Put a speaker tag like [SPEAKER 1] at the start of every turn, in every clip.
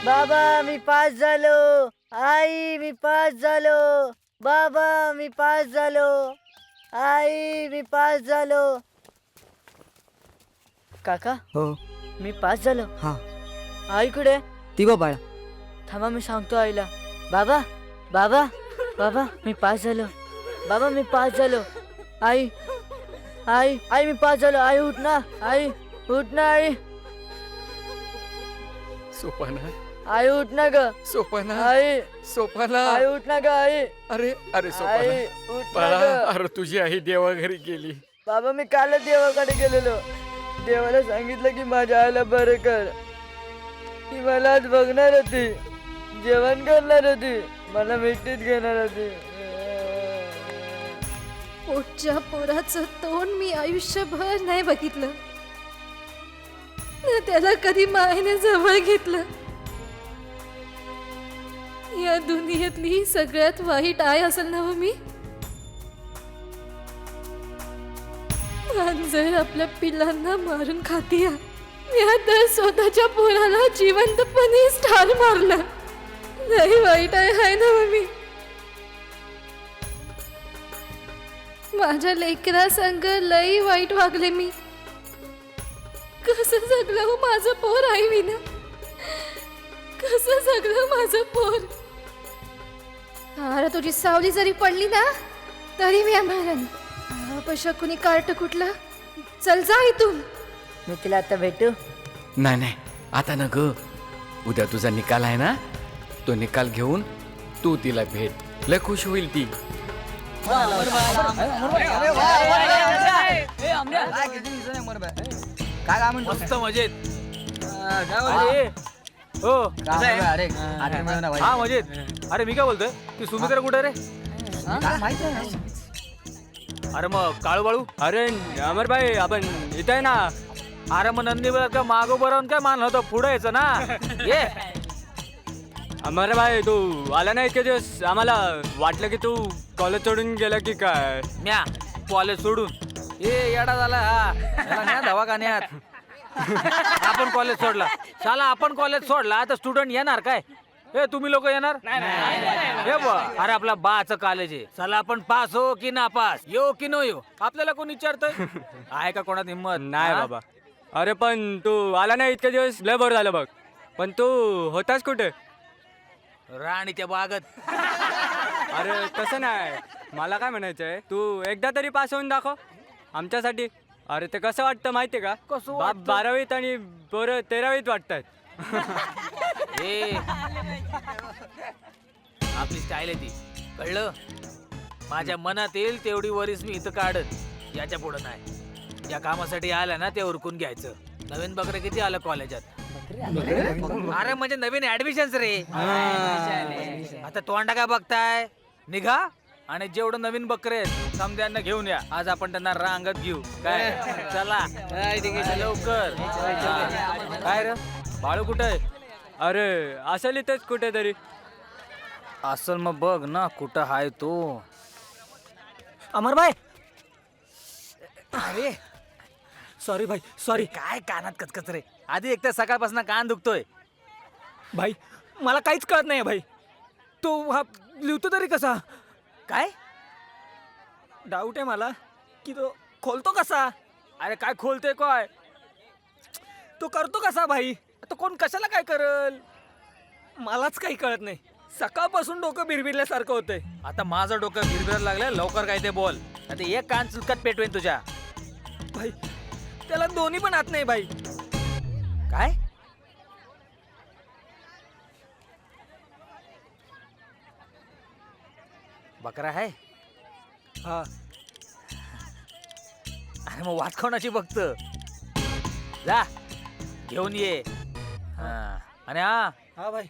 [SPEAKER 1] बाबा मी पास झालो. आई मी पास झालो. बाबा मी पास झालो. आई मी पास झालो. काका
[SPEAKER 2] हो.
[SPEAKER 1] मी पास झालो.
[SPEAKER 2] हा.
[SPEAKER 1] आई कुठे?
[SPEAKER 2] ती बघ बाळा.
[SPEAKER 1] थांबा मी सांगतो आईला. बाबा बाबा बाबा मी पास झालो. बाबा मी पास झालो. आई आई आई मी पास झालो. आई उठ ना. आई उठ ना. आई
[SPEAKER 3] सोपाना
[SPEAKER 1] आई उठ ना ग.
[SPEAKER 3] सोपाना
[SPEAKER 1] आई
[SPEAKER 3] सोपाना
[SPEAKER 1] आई उठ ना ग. आई
[SPEAKER 3] अरे अरे
[SPEAKER 1] आई
[SPEAKER 3] सोपाना
[SPEAKER 1] उठ ना
[SPEAKER 3] बाळा
[SPEAKER 1] ग.
[SPEAKER 3] अरे तुझी आई देवा घरी गेली.
[SPEAKER 1] बाबा मी कालच देवाकडे गेलेलो. देवाला सांगितलं की माझ्या आईला बरं कर. ती मला आज बघणार होती. जेवण करणार होती. मला मिठीत घेणार होती.
[SPEAKER 4] पोटच्या पोराचं तोंड मी आयुष्यभर नाही बघितलं ना त्याला कधी मायने जवळ घेतलं. या दुनियेतली सगळ्यात वाईट आई असेल ना हो मी. जर आपल्या पिल्लांना मारून खातीया या तर स्वतःच्या पोराला जिवंतपणे ठार मारलं. लई वाईट आहे ना हो मी. माझ्या लेकरा संग लई वाईट वागले मी. कसं जगलं हो माझं पोर आई विना. कसं जगलं माझं पोर. अरे तुझी सावली जरी पडली ना तरी मी आम्हाला अपशकुनी कार्ट कुठलं. चल जा इथून.
[SPEAKER 1] मी तिला आता भेटू.
[SPEAKER 3] नाही नाही आता न ग. उद्या तुझा निकाल आहे ना. तो निकाल घेऊन तू तिला भेट. लय खुश होईल ती.
[SPEAKER 5] मस्त मजेत.
[SPEAKER 6] हो हा मजेत. अरे मी काय बोलतोय की सुमित्रा कुठे रे? अरे मग काळू बाळू. अरे अमर भाई आपण इथे आहे ना. अरे मग नंदी का मागो बरं काय मान होतं पुढे यायचं ना. ये अमर भाई तू आला नाही इतके दिवस. आम्हाला वाटलं की तू कॉलेज सोडून गेला की काय.
[SPEAKER 5] म्या कॉलेज सोडून ए येडा झाला हा. याला न्या दवाखान्यात. आपण कॉलेज सोडला. शाला आपण कॉलेज सोडला तर स्टुडंट येणार काय. ए तुम्ही लोक येणार हे अरे आपला बाचं कॉलेज आहे. चला आपण पास हो की ना पास येऊ की नो येऊ आपल्याला कोण विचारतोय. आहे का कोणात हिंमत.
[SPEAKER 6] नाही बाबा. अरे पण तू आला नाही इतके दिवस लय बरं झालं बघ. पण तू होतास कुठे?
[SPEAKER 5] राणीच्या बागत.
[SPEAKER 6] अरे तसं नाही. मला काय म्हणायचंय तू एकदा तरी पास होऊन दाखव आमच्यासाठी. अरे ते कसं वाटतं माहितीये का.
[SPEAKER 5] कसं
[SPEAKER 6] बाप 12वीत आणि पोरं 13वीत वाटतायत.
[SPEAKER 5] ए आपली स्टाईल आहे ती कळलं. माझ्या मनात येईल तेवढी वरीस मी इथं काढत. याच्या पुढं नाही. या कामासाठी आलं ना ते उरकून घ्यायचं. नवीन बकरे किती आलं कॉलेजात. अरे म्हणजे नवीन ऍडमिशन रे. आता तोंडा काय बघताय. निघा आणि जेवढं नवीन बकरे आहेत समद्यांना घेऊन या. आज आपण त्यांना रांगत घेऊ काय. चला लवकर. काय रे बाळू कुठे आहे?
[SPEAKER 6] अरे असेल इथेच कुठेतरी.
[SPEAKER 5] असल मग बघ ना कुठं हाय तो.
[SPEAKER 2] अमर भाई.
[SPEAKER 5] अरे
[SPEAKER 2] सॉरी भाई सॉरी.
[SPEAKER 5] काय कानात कचकच रे. आधी एक तर सकाळपासून कान दुखतोय.
[SPEAKER 2] भाई मला काहीच कळत नाही भाई. तो हा लिहितो तरी कसा.
[SPEAKER 5] काय
[SPEAKER 2] डाऊट आहे मला की तो खोलतो कसा.
[SPEAKER 5] अरे काय खोलते काय.
[SPEAKER 2] तो करतो कसा भाई.
[SPEAKER 5] तो कोण कशाला काय करल.
[SPEAKER 2] मलाच काही कळत नाही. सकाळपासून डोकं बिरबिरल्यासारखं होतंय.
[SPEAKER 5] आता माझं डोकं भिरभिरायला लागलं. लवकर काय ते बोल. आता एक कान चुलकत पेटवेन तुझ्या.
[SPEAKER 2] भाई त्याला दोन्ही पण हात नाही भाई.
[SPEAKER 5] काय बकरा आहे.
[SPEAKER 2] हा
[SPEAKER 5] अरे मग वाट कोणाची बघत. जा घेऊन ये. आणि
[SPEAKER 2] हा भाई.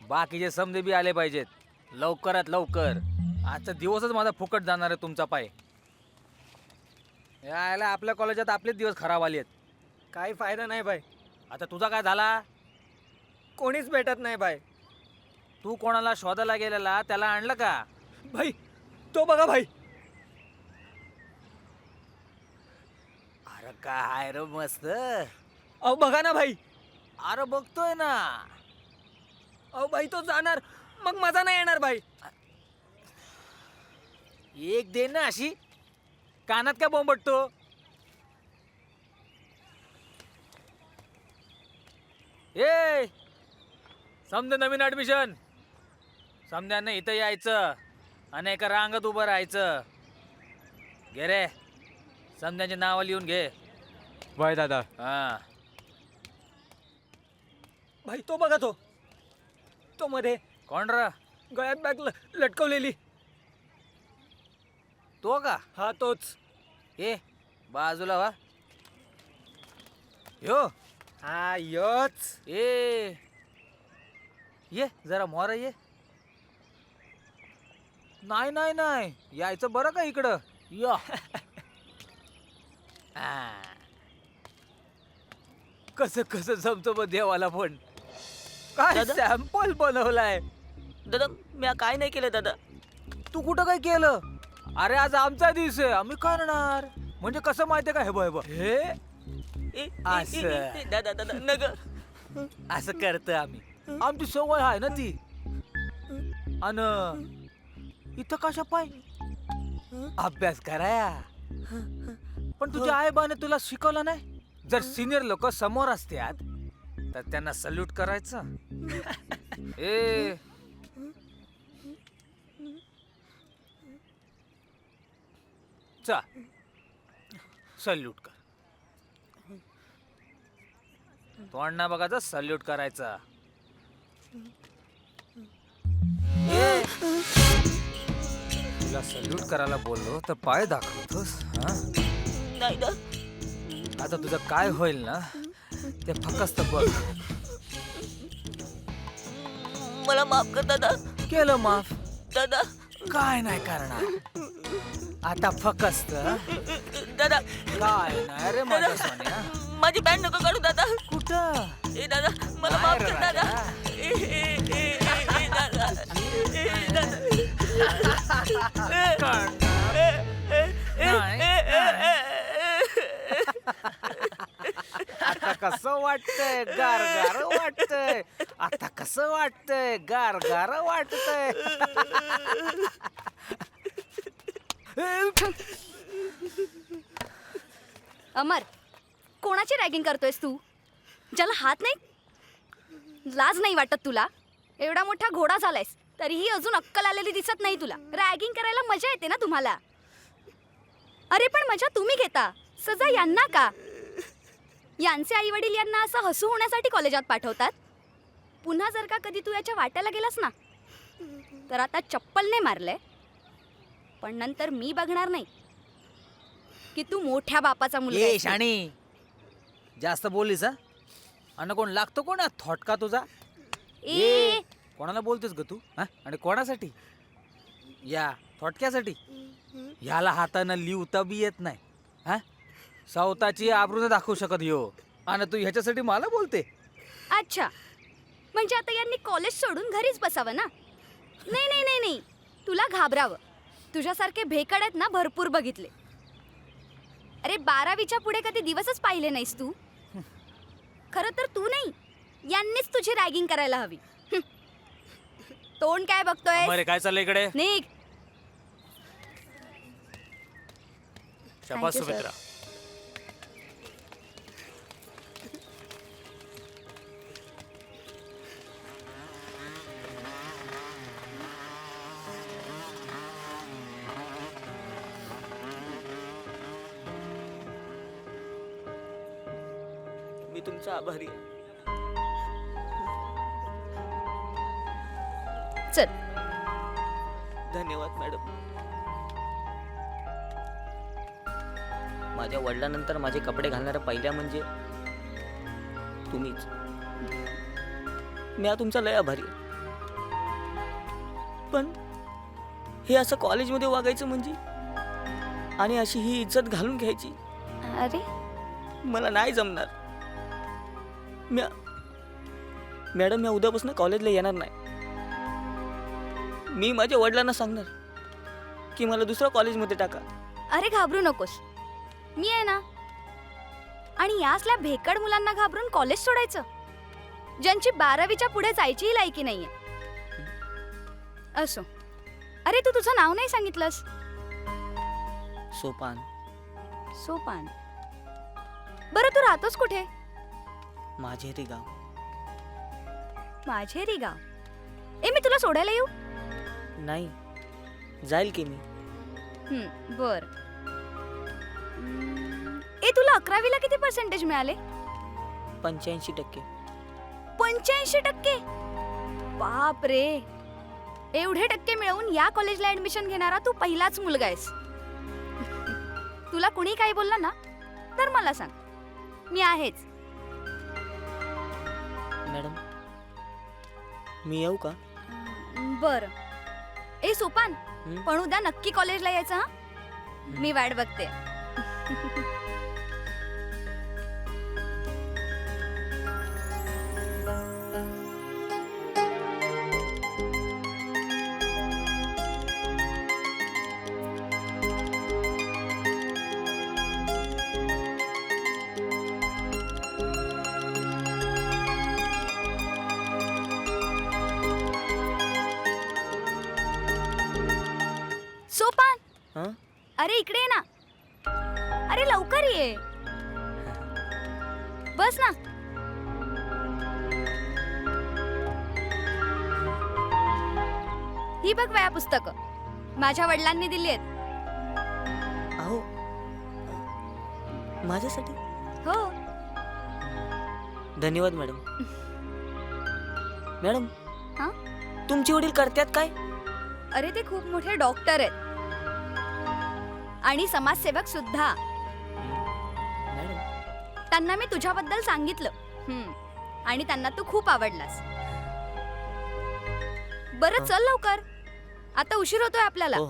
[SPEAKER 5] बाकीचे समजे बी आले पाहिजेत लवकरात लवकर. आजचा दिवसच माझा फुकट जाणार आहे तुमचा पाय. यायला आपल्या कॉलेजात आपलेच दिवस खराब आले आहेत.
[SPEAKER 2] काही फायदा नाही भाई.
[SPEAKER 5] आता तुझा काय झाला.
[SPEAKER 2] कोणीच भेटत नाही भाई.
[SPEAKER 5] तू कोणाला शोधायला गेलेला त्याला आणलं का.
[SPEAKER 2] भाई तो बघा भाई.
[SPEAKER 5] अरे काय रे मस्त.
[SPEAKER 2] अहो बघा ना भाई.
[SPEAKER 5] अरे बघतोय ना.
[SPEAKER 2] अहो भाई तो जाणार, मग मजा नाही येणार भाई.
[SPEAKER 5] एक दे ना अशी, कानात काय बोंबटतो. ए समजा नवीन ऍडमिशन, समजांना इथं यायचं आणि एका रांगात उभं राहायचं. घे रे, समजांची नावं लिहून घे.
[SPEAKER 6] वय दादा.
[SPEAKER 5] हा
[SPEAKER 2] भाई तो बघा तो मध्ये
[SPEAKER 5] कोण र?
[SPEAKER 2] गळ्यात बॅग लटकवलेली.
[SPEAKER 5] तो का?
[SPEAKER 2] हा तोच.
[SPEAKER 5] ए बाजूला वा. यो
[SPEAKER 2] हा योच.
[SPEAKER 5] ए ये जरा मोरा ये. नाही नाही नाही, यायचं बरं का इकडं. या कसं कसं जमतो मग देवाला पण. काय
[SPEAKER 1] दादा?
[SPEAKER 5] सॅम्पल बनवलाय.
[SPEAKER 1] दादा मी काय नाही केलं दादा.
[SPEAKER 5] तू कुठं काय केलं? अरे आज आमचा दिवस आहे, आम्ही करणार. म्हणजे कसं माहितीये का, हे बघ हे बघ, हे असं.
[SPEAKER 1] दादा दादा नग.
[SPEAKER 5] असं करतो आम्ही, आमची सवय आहे ना ती. अन इथं कशा पाय अभ्यास कराया. पण तुझ्या आईबाने तुला शिकवलं नाही. जर सिनियर लोक समोर असतात तर त्यांना सल्यूट करायचं. ए चा सल्यूट कर. तोंड बघायचं, सल्यूट करायचा. तुला सल्यूट करायला बोललो तर पाय दाखवतोस हा?
[SPEAKER 1] नाही दा.
[SPEAKER 5] आता तुझं काय होईल ना ते फक्त बघ.
[SPEAKER 1] मला माफ कर दादा.
[SPEAKER 5] केलं माफ.
[SPEAKER 1] दादा
[SPEAKER 5] काय नाही करणार आता फक्त.
[SPEAKER 1] दादा
[SPEAKER 5] काय नाही रे माझ्या सोन्या.
[SPEAKER 1] माझी पॅन्ट नको काढू दादा.
[SPEAKER 5] कुठं
[SPEAKER 1] ए दादा मला
[SPEAKER 5] नाही
[SPEAKER 1] माफ
[SPEAKER 5] रे
[SPEAKER 1] कर दादा.
[SPEAKER 5] राजा.
[SPEAKER 1] ए, ए, ए, ए, ए, दादा. ए, दादा.
[SPEAKER 5] आता कसं वाटतंय? गार गार वाटतंय. आता कसं वाटतंय? गार गार वाटतंय.
[SPEAKER 7] अमर, कोणाची रॅगिंग करतोयस तू? ज्याला हात नाही, लाज नाही वाटत तुला? एवढा मोठा घोडा झालायस तरीही अजून अक्कल आलेली दिसत नाही तुला. रॅगिंग करायला मजा येते ना तुम्हाला? अरे पण मजा तुम्ही घेता, सजा यांना का? यांचे आई वडील यांना असं हसू होण्यासाठी कॉलेजात पाठवतात. पुन्हा जर का कधी तू याच्या वाट्याला गेलास ना, तर आता चप्पलने मारलंय, पण नंतर मी बघणार नाही की तू मोठ्या बापाचा मुलगा
[SPEAKER 5] ए
[SPEAKER 7] आहेस.
[SPEAKER 5] शाणी, जास्त बोललीस हा? अन कोण लागतो कोण थोटका तुझा?
[SPEAKER 7] ए
[SPEAKER 5] कोणाला बोलतेस ग तू हा? आणि कोणासाठी? या थोटक्यासाठी? ह्याला हातानं लिवता बी येत नाही हा? स्वतःची आबरूने दाखवू शकत यो, आणि तू ह्याच्यासाठी मला बोलते?
[SPEAKER 7] अच्छा, म्हणजे आता यांनी कॉलेज सोडून घरीच बसावं ना? नाही नाही नाही नाही, तुला घाबरावं. तुझ्यासारखे भेकड आहेत ना भरपूर बघितले. अरे 12वीच्या पुढे कधी दिवसच पाहिले नाहीस तू. खरं तर तू नाही, यांनीच तुझी रॅगिंग करायला हवी. तोंड काय बघतोय?
[SPEAKER 5] अरे काय चाललंय इकडे?
[SPEAKER 7] निघ.
[SPEAKER 5] शाबास
[SPEAKER 7] Thank you, sir.
[SPEAKER 5] सुमित्रा.
[SPEAKER 1] मी तुमचा आभारी आहे.
[SPEAKER 7] चल.
[SPEAKER 1] धन्यवाद मॅडम. माझ्या वडिलांनंतर माझे कपडे घालणाऱ्या पहिल्या म्हणजे तुम्हीच. मी तुमचा लय आभारी आहे. पण हे असं कॉलेजमध्ये वागायचं म्हणजे, आणि अशी ही इज्जत घालून घ्यायची,
[SPEAKER 7] अरे
[SPEAKER 1] मला नाही जमणार. मॅडम मी उद्यापासून कॉलेजला येणार नाही. मी माझ्या वडिलांना सांगणार की मला दुसऱ्या कॉलेजमध्ये टाका.
[SPEAKER 7] अरे घाबरू नकोस, मी आहे ना. आणि यासल्या भेकड मुलांना घाबरून कॉलेज सोडायचं? ज्यांची 12वीच्या पुढे जायचीही लायकी नाहीये. असो, अरे तू तुझं नाव नाही सांगितलंस.
[SPEAKER 1] सोपान.
[SPEAKER 7] सोपान. बरं तू राहतोस कुठे?
[SPEAKER 1] माझेरी गाव.
[SPEAKER 7] माझेरी गाव. ए मी तुला सोडायला येऊ?
[SPEAKER 1] नाही, जाईल की मी.
[SPEAKER 7] बर. ए तुला 11वीला किती पर्सेंटेज मिळाले?
[SPEAKER 1] 85%.
[SPEAKER 7] 85%? बाप रे, एवढे टक्के मिळवून या कॉलेजला ऍडमिशन घेणारा तू पहिलाच मुलगा आहेस. तुला कुणी काही बोललं ना तर मला सांग, मी आहेच.
[SPEAKER 1] मॅडम, मी येऊ का?
[SPEAKER 7] बर. ए सोपान,
[SPEAKER 1] हं?
[SPEAKER 7] पण उद्या नक्की कॉलेजला यायचं हा? मी वाट बघते. सोपान,
[SPEAKER 1] हं?
[SPEAKER 7] अरे इकडे ये ना. अरे लवकर ये. बस ना. ही बघ वया पुस्तकं माझ्या वडिलांनी दिली आहेत.
[SPEAKER 1] अहो, माझ्यासाठी?
[SPEAKER 7] हो.
[SPEAKER 1] धन्यवाद मॅडम. मॅडम,
[SPEAKER 7] हा?
[SPEAKER 1] तुमचे वडील करतात काय?
[SPEAKER 7] अरे ते खूप मोठे डॉक्टर आहेत आणि समाजसेवक सुद्धा.
[SPEAKER 1] मॅडम,
[SPEAKER 7] त्यांना मी तुझ्याबद्दल सांगितलं. आणि त्यांना तू खूप आवडलास. बरं चल लवकर, आता उशीर होतोय आपल्याला.
[SPEAKER 1] हो.